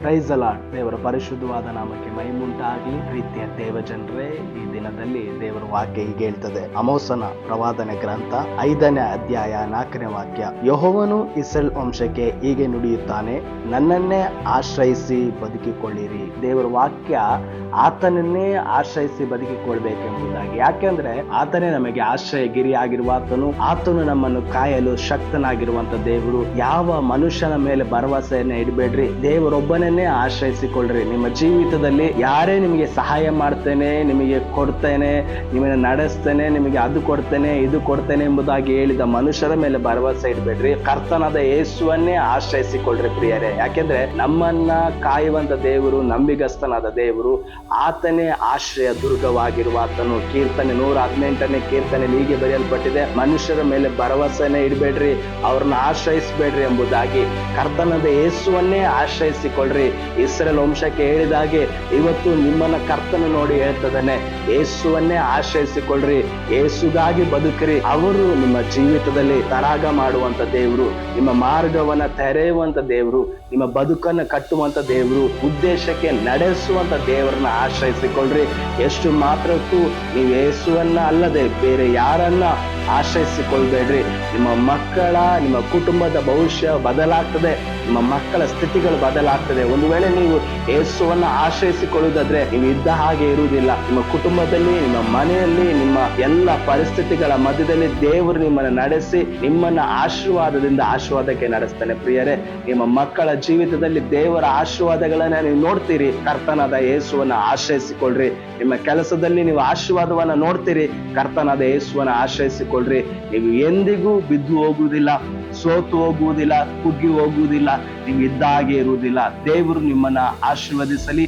Price lord. ದೇವರ ಪರಿಶುದ್ಧವಾದ ನಾಮಕ್ಕೆ ಮಹಿಮುಂಟಾಗಲಿ. ಪ್ರೀತಿಯ ದೇವ ಜನರೇ, ಈ ದಿನದಲ್ಲಿ ದೇವರ ವಾಕ್ಯ ಹೀಗೆ ಹೇಳ್ತದೆ. ಆಮೋಸನ ಪ್ರವಾದನೆ ಗ್ರಂಥ 5ನೇ ಅಧ್ಯಾಯ 4ನೇ ವಾಕ್ಯ. ಯೆಹೋವನು ಇಸ್ರಾಯೇಲ್ ವಂಶಕ್ಕೆ ಹೀಗೆ ನುಡಿಯುತ್ತಾನೆ, ನನ್ನನ್ನೇ ಆಶ್ರಯಿಸಿ ಬದುಕಿಕೊಳ್ಳಿರಿ. ದೇವರ ವಾಕ್ಯ ಆತನನ್ನೇ ಆಶ್ರಯಿಸಿ ಬದುಕಿಕೊಳ್ಬೇಕೆಂಬುದಾಗಿ. ಯಾಕೆಂದ್ರೆ ಆತನೇ ನಮಗೆ ಆಶ್ರಯ ಗಿರಿ ಆಗಿರುವಾತನು, ಆತನು ನಮ್ಮನ್ನು ಕಾಯಲು ಶಕ್ತನಾಗಿರುವಂತ ದೇವರು. ಯಾವ ಮನುಷ್ಯನ ಮೇಲೆ ಭರವಸೆಯನ್ನ ಇಡಬೇಡ್ರಿ, ದೇವರೊಬ್ಬನೇ ಆಶ್ರಯಿಸಿಕೊಳ್ಳ್ರಿ. ನಿಮ್ಮ ಜೀವಿತದಲ್ಲಿ ಯಾರೇ ನಿಮಗೆ ಸಹಾಯ ಮಾಡ್ತೇನೆ, ನಿಮಗೆ ಕೊಡ್ತೇನೆ, ನಿಮ್ಮನ್ನ ನಡೆಸ್ತೇನೆ, ನಿಮಗೆ ಅದು ಕೊಡ್ತೇನೆ ಇದು ಕೊಡ್ತೇನೆ ಎಂಬುದಾಗಿ ಹೇಳಿದ ಮನುಷ್ಯರ ಮೇಲೆ ಭರವಸೆ ಇಡಬೇಡ್ರಿ. ಕರ್ತನಾದ ಯೇಸುವನ್ನೇ ಆಶ್ರಯಿಸಿಕೊಳ್ಳ್ರಿ ಪ್ರಿಯರೇ. ಯಾಕೆಂದ್ರೆ ನಮ್ಮನ್ನ ಕಾಯುವಂತ ದೇವರು, ನಂಬಿಗಸ್ತನಾದ ದೇವರು, ಆತನೇ ಆಶ್ರಯ ದುರ್ಗವಾಗಿರುವಾತನು. ಕೀರ್ತನೆ 118ನೇ ಕೀರ್ತನೆಯಲ್ಲಿ ಹೀಗೆ ಬರೆಯಲ್ಪಟ್ಟಿದೆ, ಮನುಷ್ಯರ ಮೇಲೆ ಭರವಸೆನೇ ಇಡಬೇಡ್ರಿ, ಅವ್ರನ್ನ ಆಶ್ರಯಿಸಬೇಡ್ರಿ ಎಂಬುದಾಗಿ. ಕರ್ತನಾದ ಯೇಸುವನ್ನೇ ಆಶ್ರಯಿಸಿಕೊಳ್ಳ್ರಿ. ಇಸ್ರಾಯೇಲ್ ವಂಶಕ್ಕೆ ಹೇಳಿದಾಗೆ ಇವತ್ತು ನಿಮ್ಮನ್ನ ಕರ್ತನ ನೋಡಿ ಹೇಳ್ತದಾನೆ, ಯೇಸುವನ್ನೇ ಆಶ್ರಯಿಸಿಕೊಳ್ಳ್ರಿ, ಯೇಸುಗಾಗಿ ಬದುಕ್ರಿ. ಅವರು ನಿಮ್ಮ ಜೀವಿತದಲ್ಲಿ ತರಾಗ ಮಾಡುವಂತ ದೇವರು, ನಿಮ್ಮ ಮಾರ್ಗವನ್ನ ತೆರೆಯುವಂತ ದೇವರು, ನಿಮ್ಮ ಬದುಕನ್ನ ಕಟ್ಟುವಂತ ದೇವರು, ಉದ್ದೇಶಕ್ಕೆ ನಡೆಸುವಂತ ದೇವರನ್ನ ಆಶ್ರಯಿಸಿಕೊಳ್ಳ್ರಿ. ಎಷ್ಟು ಮಾತ್ರಕ್ಕೂ ನೀವು ಯೇಸುವನ್ನ ಅಲ್ಲದೆ ಬೇರೆ ಯಾರನ್ನ ಆಶ್ರಯಿಸಿಕೊಳ್ಬೇಡ್ರಿ. ನಿಮ್ಮ ಮಕ್ಕಳ, ನಿಮ್ಮ ಕುಟುಂಬದ ಭವಿಷ್ಯ ಬದಲಾಗ್ತದೆ, ನಿಮ್ಮ ಮಕ್ಕಳ ಸ್ಥಿತಿಗಳು ಬದಲಾಗ್ತದೆ. ಒಂದು ವೇಳೆ ನೀವು ಯೇಸುವನ್ನ ಆಶ್ರಯಿಸಿಕೊಳ್ಳುವುದಾದ್ರೆ ನೀವು ಇದ್ದ ಹಾಗೆ ಇರುವುದಿಲ್ಲ. ನಿಮ್ಮ ಕುಟುಂಬದಲ್ಲಿ, ನಿಮ್ಮ ಮನೆಯಲ್ಲಿ, ನಿಮ್ಮ ಎಲ್ಲ ಪರಿಸ್ಥಿತಿಗಳ ಮಧ್ಯದಲ್ಲಿ ದೇವರು ನಿಮ್ಮನ್ನ ನಡೆಸಿ ನಿಮ್ಮನ್ನ ಆಶೀರ್ವಾದಕ್ಕೆ ನಡೆಸ್ತಾನೆ. ಪ್ರಿಯರೇ, ನಿಮ್ಮ ಮಕ್ಕಳ ಜೀವಿತದಲ್ಲಿ ದೇವರ ಆಶೀರ್ವಾದಗಳನ್ನ ನೀವು ನೋಡ್ತೀರಿ. ಕರ್ತನಾದ ಯೇಸುವನ್ನ ಆಶ್ರಯಿಸಿಕೊಳ್ಳ್ರಿ. ನಿಮ್ಮ ಕೆಲಸದಲ್ಲಿ ನೀವು ಆಶೀರ್ವಾದವನ್ನ ನೋಡ್ತೀರಿ. ಕರ್ತನಾದ ಯೇಸುವನ್ನ ಆಶ್ರಯಿಸಿಕೊಳ್ಳ್ರಿ. ನೀವು ಎಂದಿಗೂ ಬಿದ್ದು ಹೋಗುವುದಿಲ್ಲ, ಸೋತು ಹೋಗುವುದಿಲ್ಲ, ಕುಗ್ಗಿ ಹೋಗುವುದಿಲ್ಲ, ನೀವು ಇದ್ದ ಹಾಗೆ ಇರುವುದಿಲ್ಲ. ದೇವರು ನಿಮ್ಮನ್ನ ಆಶೀರ್ವದಿಸಲಿ.